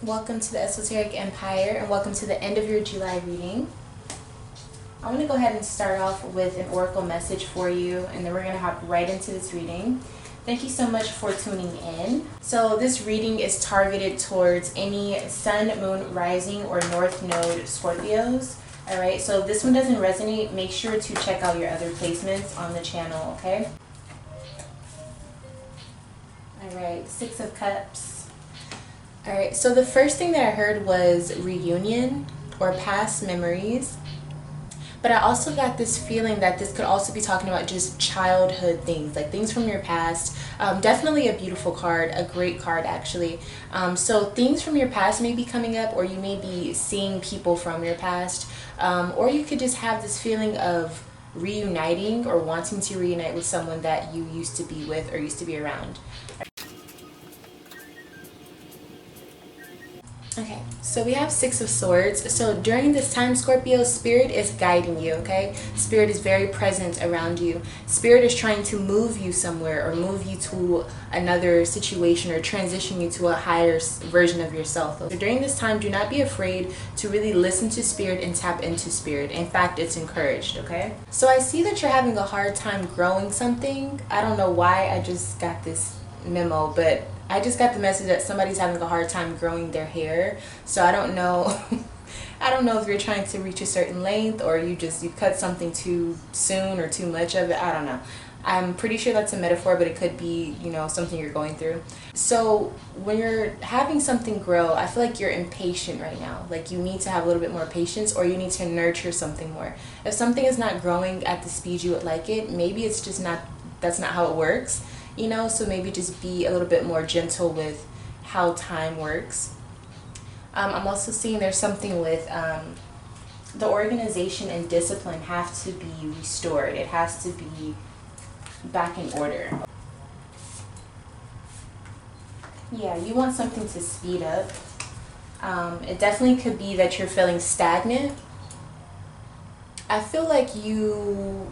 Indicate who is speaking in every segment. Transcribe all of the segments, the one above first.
Speaker 1: Welcome to the Esoteric Empire and welcome to the end of your July reading. I'm going to go ahead and start off with an oracle message for you, and then we're going to hop right into this reading. Thank you so much for tuning in. So this reading is targeted towards any sun, moon, rising, or north node Scorpios. Alright, so if this one doesn't resonate, make sure to check out your other placements on the channel, okay? Alright, Six of Cups. Alright, so the first thing that I heard was reunion or past memories. But I also got this feeling that this could also be talking about just childhood things, like things from your past. Definitely a beautiful card, a great card actually. So things from your past may be coming up, or you may be seeing people from your past. Or you could just have this feeling of reuniting or wanting to reunite with someone that you used to be with or used to be around. Okay, so we have Six of Swords. So during this time, Scorpio, Spirit is guiding you, okay? Spirit is very present around you. Spirit is trying to move you somewhere or move you to another situation or transition you to a higher version of yourself. So during this time, do not be afraid to really listen to Spirit and tap into Spirit. In fact, it's encouraged, okay? So I see that you're having a hard time growing something. I don't know why I just got this memo, but I just got the message that somebody's having a hard time growing their hair. So I don't know I don't know if you're trying to reach a certain length or you cut something too soon or too much of it. I don't know. I'm pretty sure that's a metaphor, but it could be, you know, something you're going through. So when you're having something grow, I feel like you're impatient right now. Like you need to have a little bit more patience, or you need to nurture something more. If something is not growing at the speed you would like it, maybe it's just not, that's not how it works. You know, so maybe just be a little bit more gentle with how time works. I'm also seeing there's something with the organization and discipline have to be restored. It has to be back in order. Yeah, you want something to speed up. It definitely could be that you're feeling stagnant. I feel like you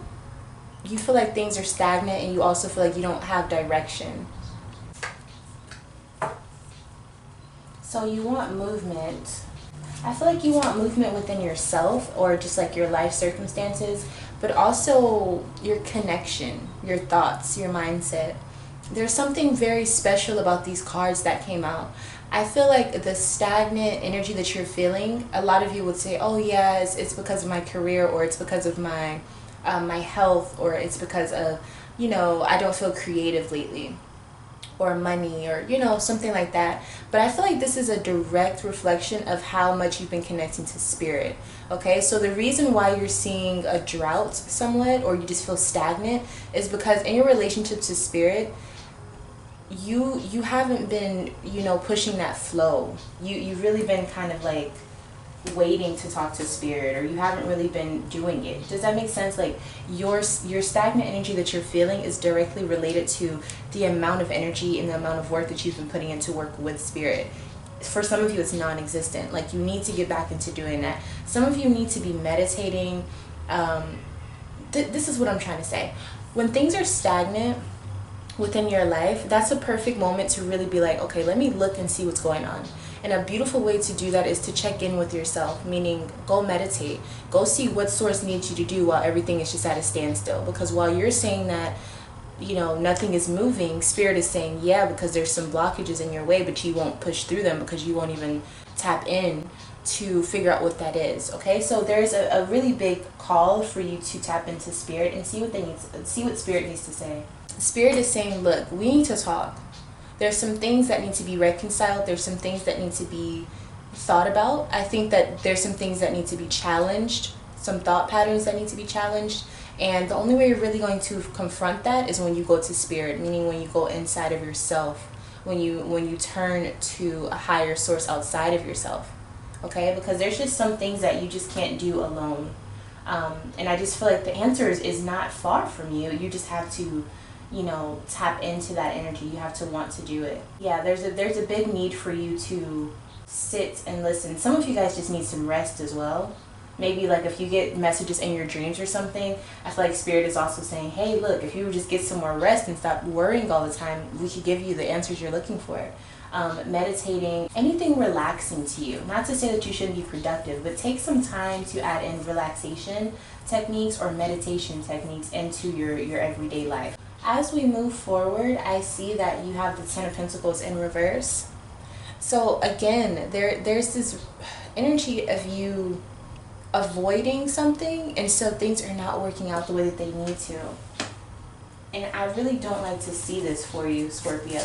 Speaker 1: feel like things are stagnant, and you also feel like you don't have direction. So you want movement. I feel like you want movement within yourself or just like your life circumstances, but also your connection, your thoughts, your mindset. There's something very special about these cards that came out. I feel like the stagnant energy that you're feeling, a lot of you would say, oh yeah, it's because of my career, or it's because of my health, or it's because of, you know, I don't feel creative lately, or money, or, you know, something like that. But I feel like this is a direct reflection of how much you've been connecting to Spirit. Okay, so the reason why you're seeing a drought somewhat, or you just feel stagnant, is because in your relationship to Spirit, you haven't been, you know, pushing that flow. You've really been kind of like waiting to talk to Spirit, or you haven't really been doing it. Does that make sense? Like your stagnant energy that you're feeling is directly related to the amount of energy and the amount of work that you've been putting into work with Spirit. For some of you, it's non-existent. Like you need to get back into doing that. Some of you need to be meditating. This is what I'm trying to say. When things are stagnant within your life, that's a perfect moment to really be like, okay, let me look and see what's going on. And a beautiful way to do that is to check in with yourself, meaning go meditate. Go see what source needs you to do while everything is just at a standstill. Because while you're saying that, you know, nothing is moving, Spirit is saying, yeah, because there's some blockages in your way, but you won't push through them because you won't even tap in to figure out what that is. Okay, so there's a really big call for you to tap into Spirit and see what Spirit needs to say. Spirit is saying, look, we need to talk. There's some things that need to be reconciled. There's some things that need to be thought about. I think that there's some things that need to be challenged, some thought patterns that need to be challenged. And the only way you're really going to confront that is when you go to Spirit, meaning when you go inside of yourself, when you turn to a higher source outside of yourself. Okay? Because there's just some things that you just can't do alone. And I just feel like the answer is not far from you. You just have to, you know, tap into that energy. You have to want to do it. Yeah, there's a big need for you to sit and listen. Some of you guys just need some rest as well. Maybe like if you get messages in your dreams or something, I feel like Spirit is also saying, hey, look, if you would just get some more rest and stop worrying all the time, we could give you the answers you're looking for. meditating, anything relaxing to you. Not to say that you shouldn't be productive, but take some time to add in relaxation techniques or meditation techniques into your everyday life. As we move forward, I see that you have the Ten of Pentacles in reverse. So again, there's this energy of you avoiding something, and so things are not working out the way that they need to. And I really don't like to see this for you, Scorpio.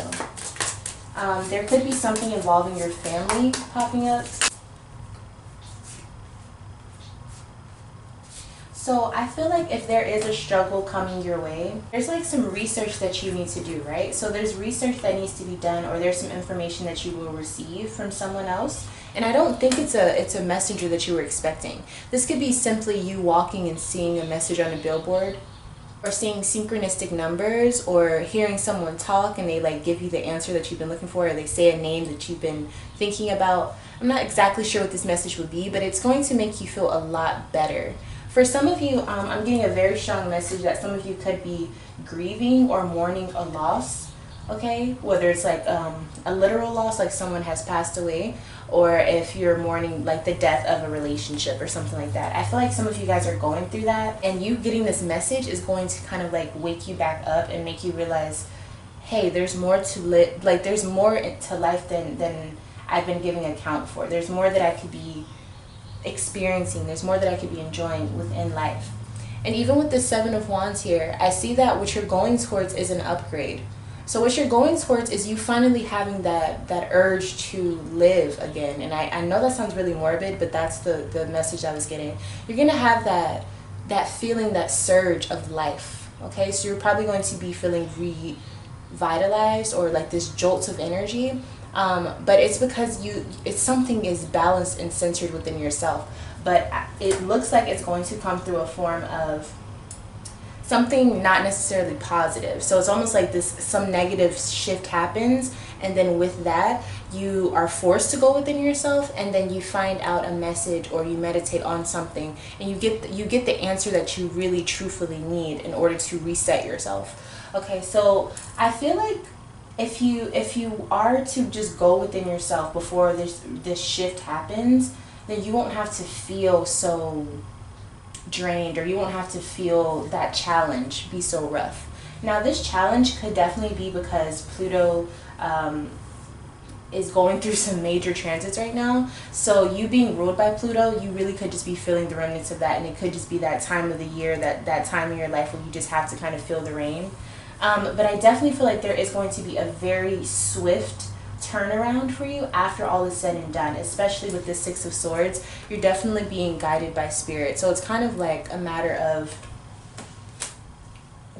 Speaker 1: There could be something involving your family popping up. So I feel like if there is a struggle coming your way, there's like some research that you need to do, right? So there's research that needs to be done, or there's some information that you will receive from someone else. And I don't think it's a messenger that you were expecting. This could be simply you walking and seeing a message on a billboard, or seeing synchronistic numbers, or hearing someone talk and they like give you the answer that you've been looking for, or they say a name that you've been thinking about. I'm not exactly sure what this message would be, but it's going to make you feel a lot better. For some of you, I'm getting a very strong message that some of you could be grieving or mourning a loss, okay? Whether it's like a literal loss, like someone has passed away, or if you're mourning like the death of a relationship or something like that. I feel like some of you guys are going through that, and you getting this message is going to kind of like wake you back up and make you realize, hey, there's more to live, like there's more to life than I've been giving account for. There's more that I could be experiencing, there's more that I could be enjoying within life. And even with the Seven of Wands here, I see that what you're going towards is an upgrade. So what you're going towards is you finally having that urge to live again. And I know that sounds really morbid, but that's the message I was getting. You're gonna have that feeling, that surge of life. Okay, so you're probably going to be feeling revitalized, or like this jolt of energy. But it's because it's something is balanced and centered within yourself. But it looks like it's going to come through a form of something not necessarily positive. So it's almost like some negative shift happens, and then with that you are forced to go within yourself, and then you find out a message, or you meditate on something, and you get the answer that you really truthfully need in order to reset yourself. Okay, so I feel like if you are to just go within yourself before this shift happens, then you won't have to feel so drained, or you won't have to feel that challenge be so rough. Now this challenge could definitely be because Pluto is going through some major transits right now. So you being ruled by Pluto, you really could just be feeling the remnants of that, and it could just be that time of the year, that time in your life where you just have to kind of feel the rain. But I definitely feel like there is going to be a very swift turnaround for you after all is said and done, especially with this Six of Swords. You're definitely being guided by spirit. So it's kind of like a matter of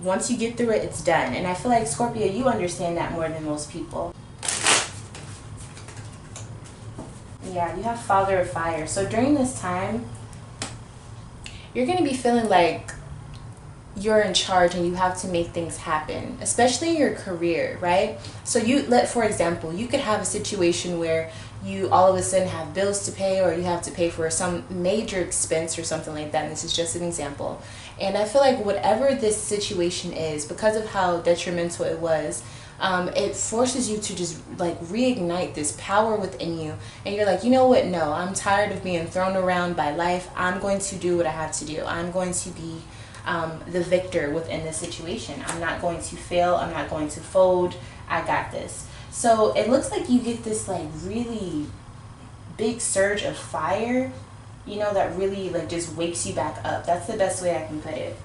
Speaker 1: once you get through it, it's done. And I feel like, Scorpio, you understand that more than most people. Yeah, you have Father of Fire. So during this time, you're going to be feeling like you're in charge and you have to make things happen, especially in your career, right? So for example, you could have a situation where you all of a sudden have bills to pay, or you have to pay for some major expense or something like that, and this is just an example. And I feel like whatever this situation is, because of how detrimental it was, it forces you to just like reignite this power within you, and you're like, you know what, no, I'm tired of being thrown around by life. I'm going to do what I have to do. I'm going to be the victor within this situation. I'm not going to fail. I'm not going to fold. I got this. So it looks like you get this like really big surge of fire, you know, that really like just wakes you back up. That's the best way I can put it.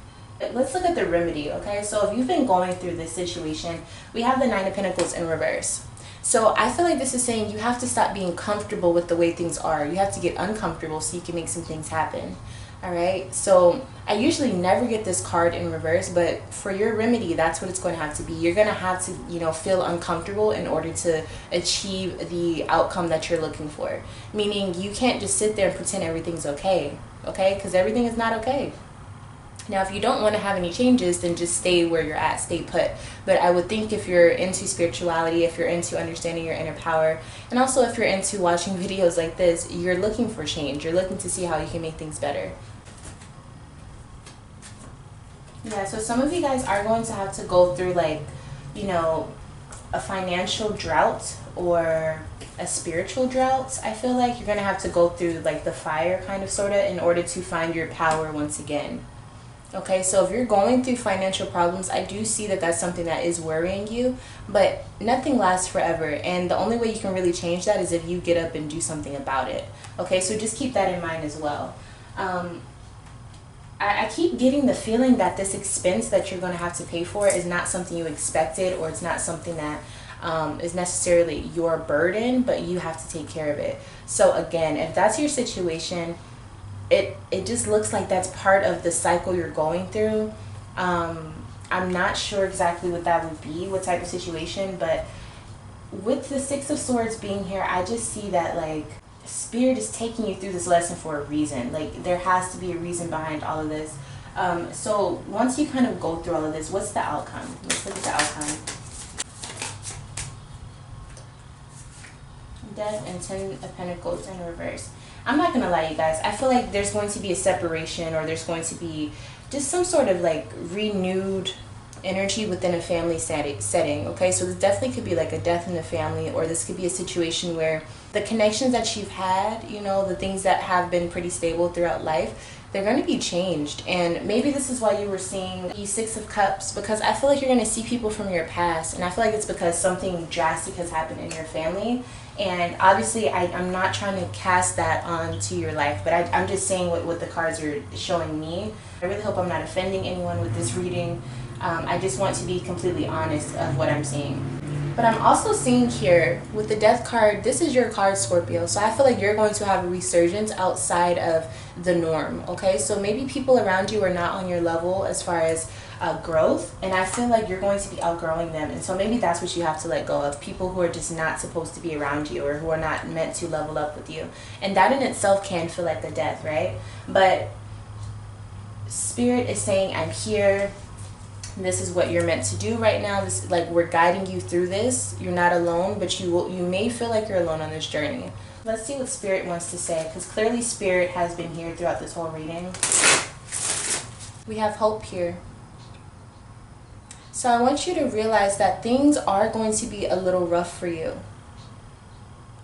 Speaker 1: Let's look at the remedy, okay? So if you've been going through this situation, we have the Nine of Pentacles in reverse. So I feel like this is saying you have to stop being comfortable with the way things are. You have to get uncomfortable so you can make some things happen. All right, so I usually never get this card in reverse, but for your remedy, that's what it's going to have to be. You're going to have to, you know, feel uncomfortable in order to achieve the outcome that you're looking for. Meaning you can't just sit there and pretend everything's okay, okay? Because everything is not okay. Now, if you don't want to have any changes, then just stay where you're at, stay put. But I would think if you're into spirituality, if you're into understanding your inner power, and also if you're into watching videos like this, you're looking for change. You're looking to see how you can make things better. Yeah, so some of you guys are going to have to go through like, you know, a financial drought or a spiritual drought. I feel like you're gonna have to go through like the fire kind of sort of in order to find your power once again. Okay, so if you're going through financial problems, I do see that that's something that is worrying you, but nothing lasts forever, and the only way you can really change that is if you get up and do something about it. Okay, so just keep that in mind as well. I keep getting the feeling that this expense that you're going to have to pay for is not something you expected, or it's not something that is necessarily your burden, but you have to take care of it. So again, if that's your situation, it just looks like that's part of the cycle you're going through. I'm not sure exactly what that would be, what type of situation, but with the Six of Swords being here, I just see that like Spirit is taking you through this lesson for a reason. Like there has to be a reason behind all of this. So once you kind of go through all of this, what's the outcome? Let's look at the outcome. Death and Ten of Pentacles in reverse. I'm not gonna lie, you guys, I feel like there's going to be a separation, or there's going to be just some sort of like renewed energy within a family setting. Okay, so this definitely could be like a death in the family, or this could be a situation where the connections that you've had, you know, the things that have been pretty stable throughout life, they're going to be changed. And maybe this is why you were seeing the Six of Cups, because I feel like you're going to see people from your past, and I feel like it's because something drastic has happened in your family. And obviously I'm not trying to cast that onto your life, but I'm just saying what the cards are showing me. I really hope I'm not offending anyone with this reading. I just want to be completely honest of what I'm seeing. But I'm also seeing here with the Death card, this is your card, Scorpio. So I feel like you're going to have a resurgence outside of the norm. Okay, so maybe people around you are not on your level as far as growth, and I feel like you're going to be outgrowing them, and so maybe that's what you have to let go of, people who are just not supposed to be around you, or who are not meant to level up with you. And that in itself can feel like a death, right? But Spirit is saying, I'm here, this is what you're meant to do right now. This, like, we're guiding you through this. You're not alone, but you may feel like you're alone on this journey. Let's see what Spirit wants to say, because clearly Spirit has been here throughout this whole reading. We have hope here. So I want you to realize that things are going to be a little rough for you,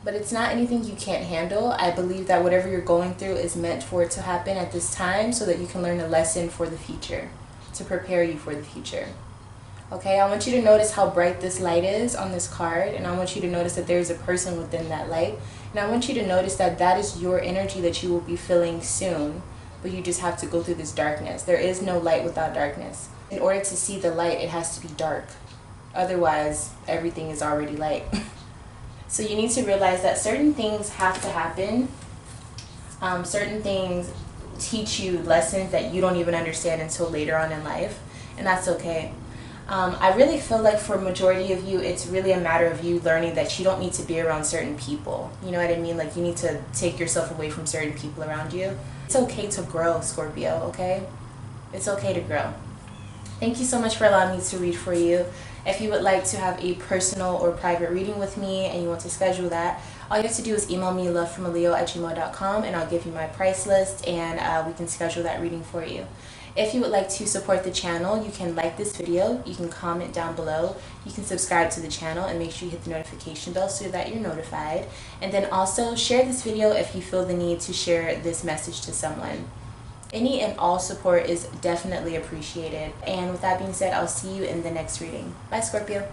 Speaker 1: but it's not anything you can't handle. I believe that whatever you're going through is meant for it to happen at this time, so that you can learn a lesson for the future, to prepare you for the future. Okay, I want you to notice how bright this light is on this card, and I want you to notice that there's a person within that light, and I want you to notice that that is your energy that you will be feeling soon, but you just have to go through this darkness. There is no light without darkness. In order to see the light, it has to be dark. Otherwise, everything is already light. So you need to realize that certain things have to happen. Certain things teach you lessons that you don't even understand until later on in life, and that's okay. I really feel like for majority of you, it's really a matter of you learning that you don't need to be around certain people. You know what I mean? Like, you need to take yourself away from certain people around you. It's okay to grow, Scorpio, okay? It's okay to grow. Thank you so much for allowing me to read for you. If you would like to have a personal or private reading with me and you want to schedule that, all you have to do is email me lovefromaleo@gmail.com, and I'll give you my price list, and we can schedule that reading for you. If you would like to support the channel, you can like this video, you can comment down below, you can subscribe to the channel, and make sure you hit the notification bell so that you're notified. And then also share this video if you feel the need to share this message to someone. Any and all support is definitely appreciated. And with that being said, I'll see you in the next reading. Bye, Scorpio.